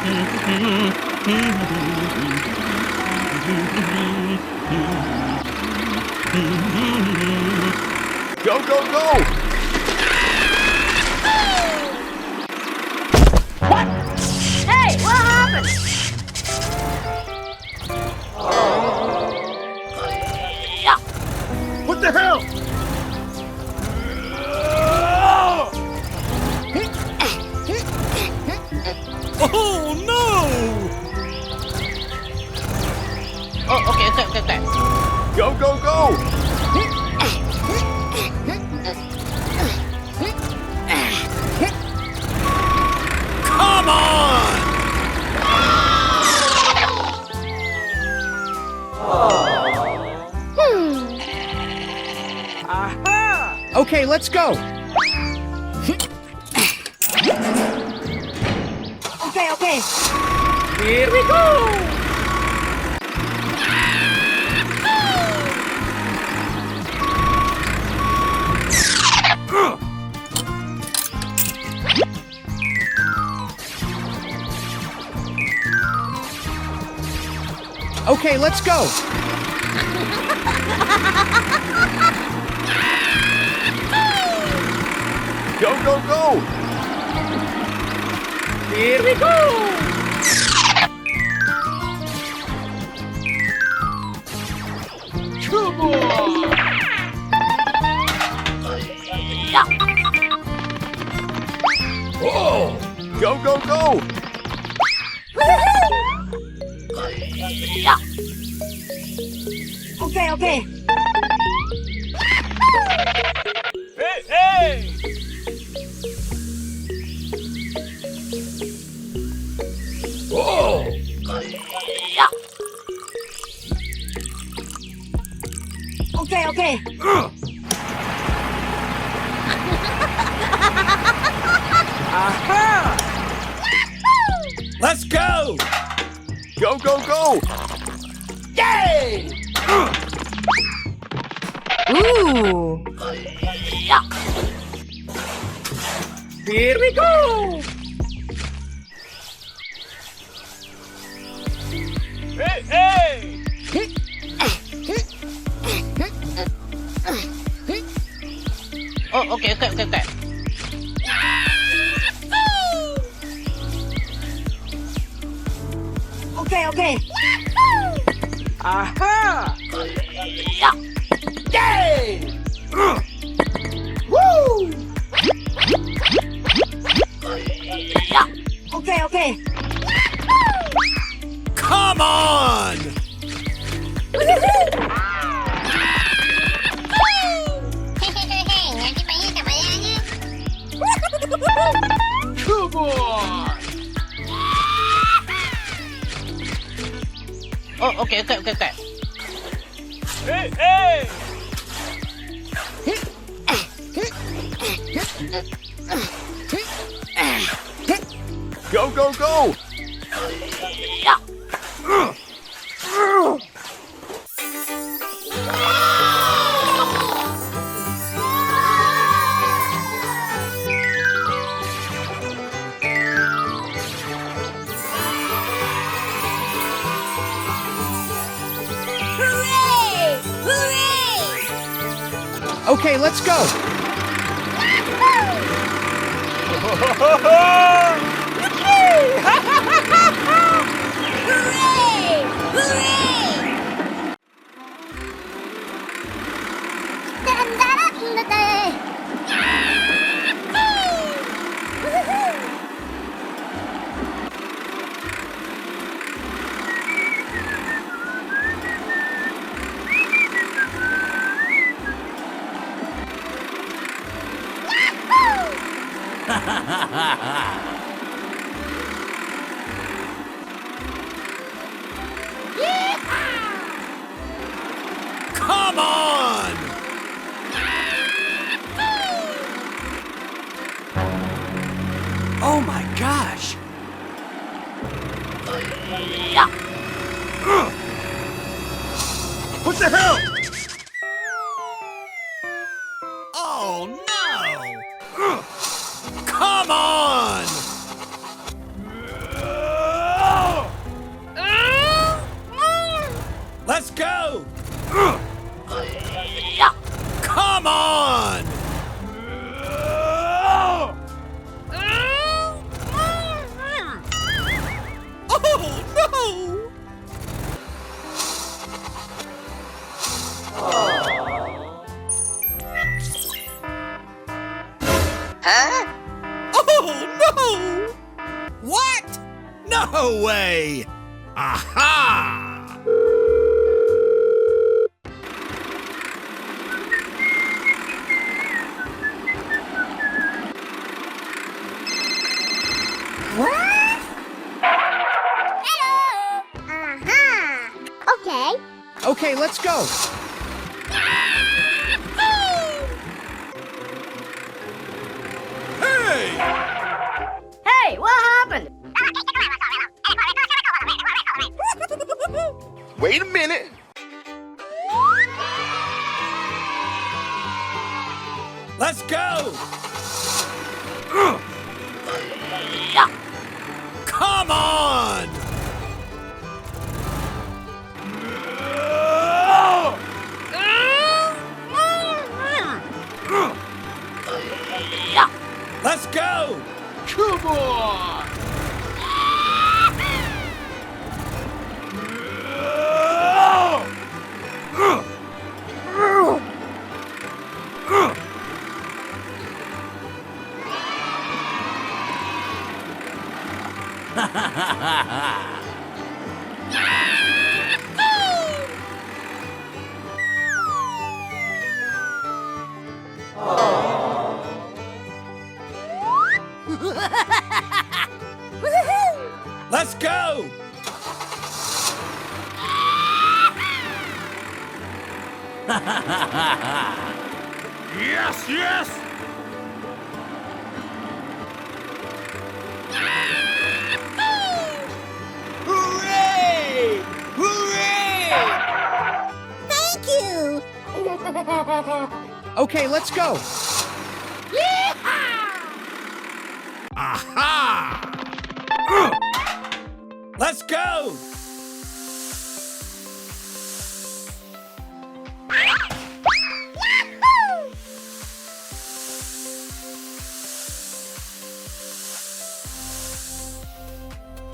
Go, go, go! What? Hey, what happened? What the hell? Oh no! Oh, okay. Go, go, go! Come on! Aha! Okay, let's go. Okay. Here we go. Okay, let's go. Go, go, go! Here we go. Come on! Whoa! Go, go, go! Okay. Hey, hey! Whoa! Okay. Aha! Let's go! Go, go, go! Yay! Ooh. Here we go. Hey, hey! Oh, okay. Okay. Aha! Yay! Woo! Okay. Come on! Come on! Oh, okay. Hey, hey! Go, go, go! Okay, let's go. Come on! Oh my gosh. What the hell? Oh no! Come on! No way! Aha! Okay. Okay, let's go. Hey! Hey, what happened? Wait a minute. Let's go! Come on! Let's go! Come on! Let's go! Yes, yes! Hooray! Hooray! Thank you. Okay, let's go. Aha! Let's go!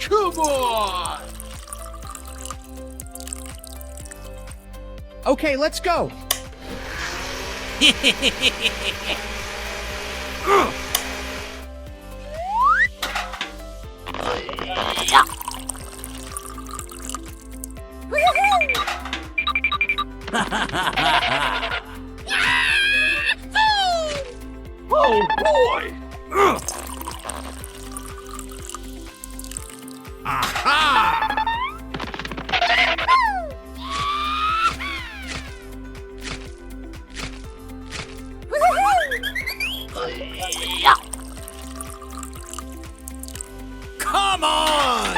Come on! Okay, let's go. Oh boy! Aha! Come on!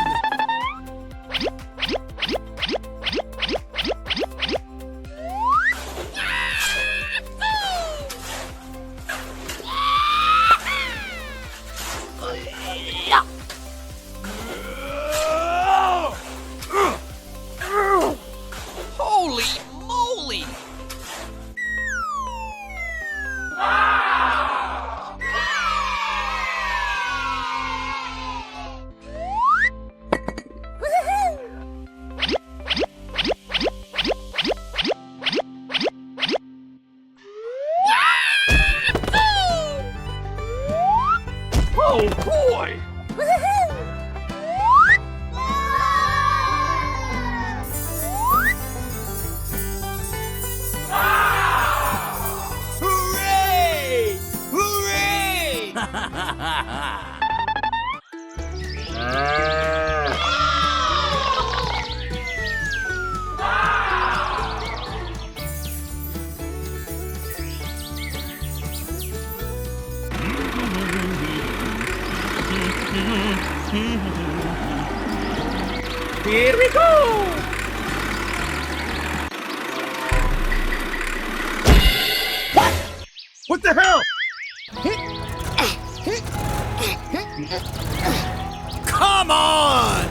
Holy moly! Oh boy! Hooray! Hooray! Here we go. What the hell? Come on!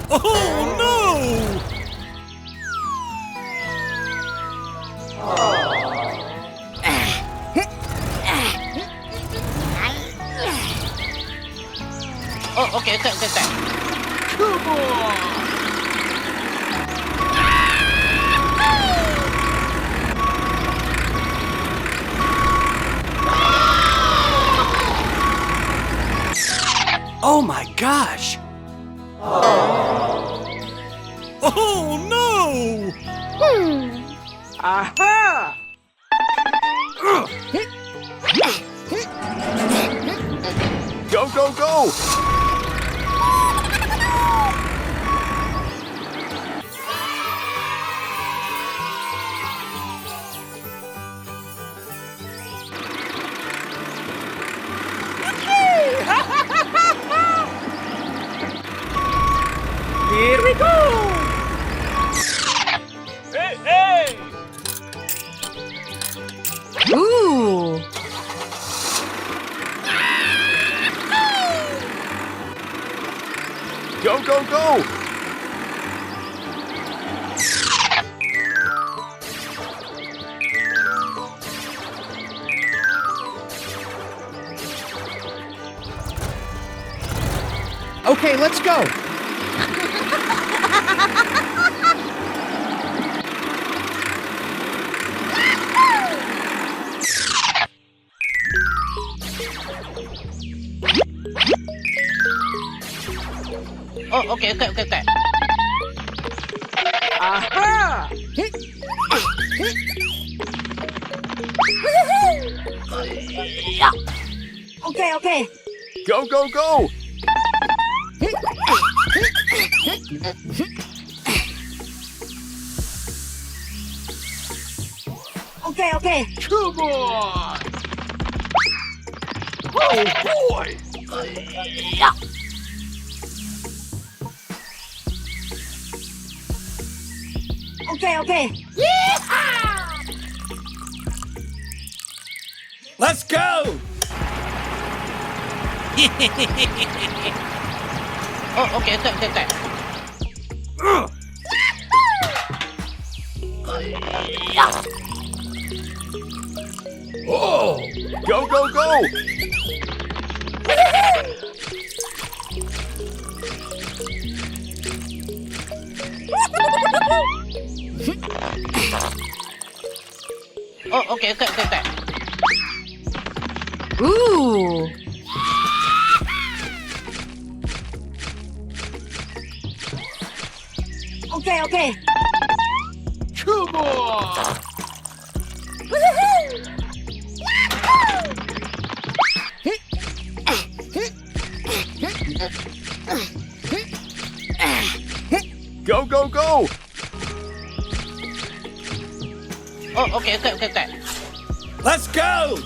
Oh no! Oh, okay. Come on! Oh my gosh! Oh no! Aha! Go, go, go! Here we go! Hey, hey! Ooh. Go, go, go! Okay, let's go. Oh, okay. Aha! Okay. Go, go, go! Okay. Come on! Oh boy! Okay. Let's go! Oh, okay. Oh! Go, go, go! Oh, okay. Ooh. Okay. Come on! Go, go, go! Oh, okay. Let's go!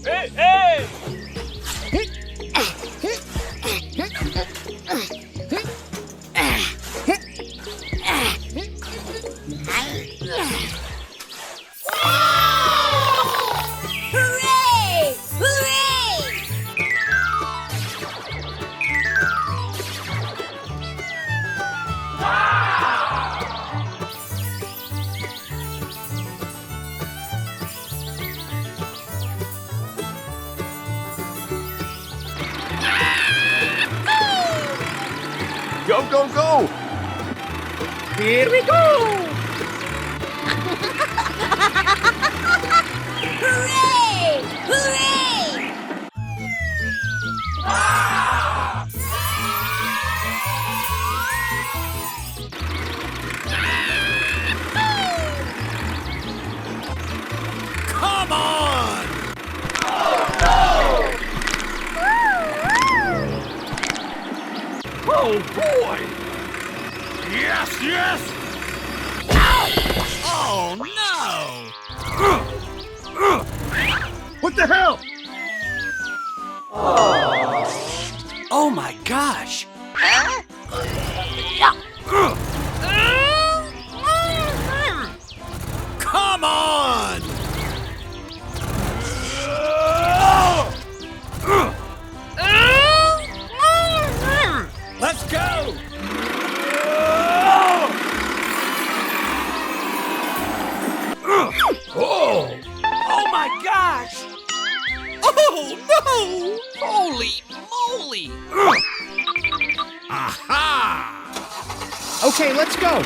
Hey, hey! Hooray! Go, go, go! Here we go! Hooray! Come on! Oh boy! Yes, yes! Oh no! What the hell? Oh my gosh! Come on! Let's go! Oh! Oh my gosh! Oh, no! Holy moly! Aha! Okay, let's go.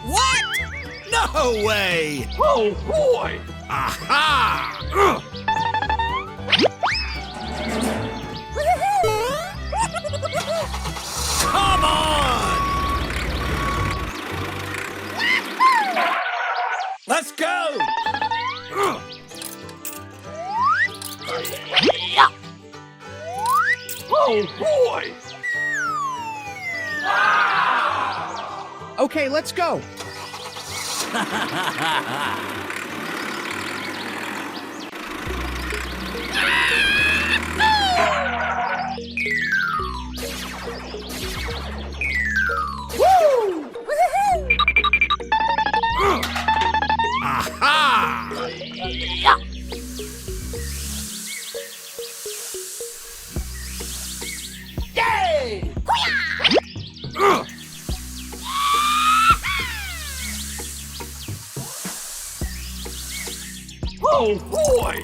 What? No way! Oh, boy. Aha! Come on! Let's go! Oh, boy. Okay, let's go. Woo! Aha! Yay! Oh, boy.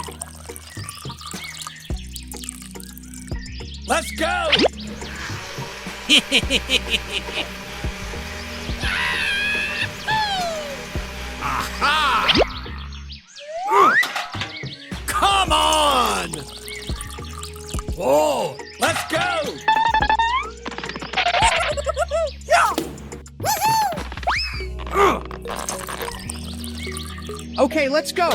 Let's go! Aha! Come on! Whoa! Let's go! Okay, let's go.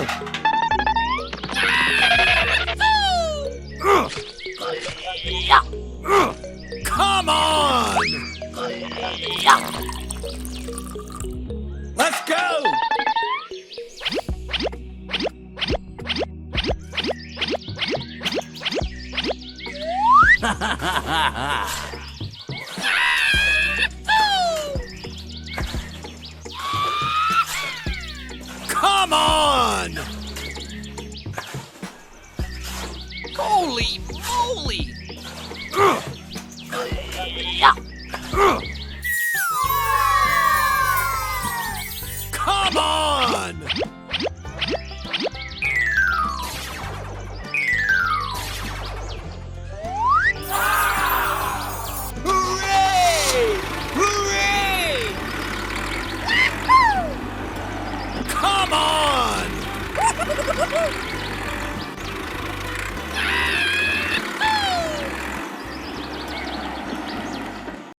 Come on! Let's go! Come on! Holy moly! Come on! Hooray! Hooray! Come on!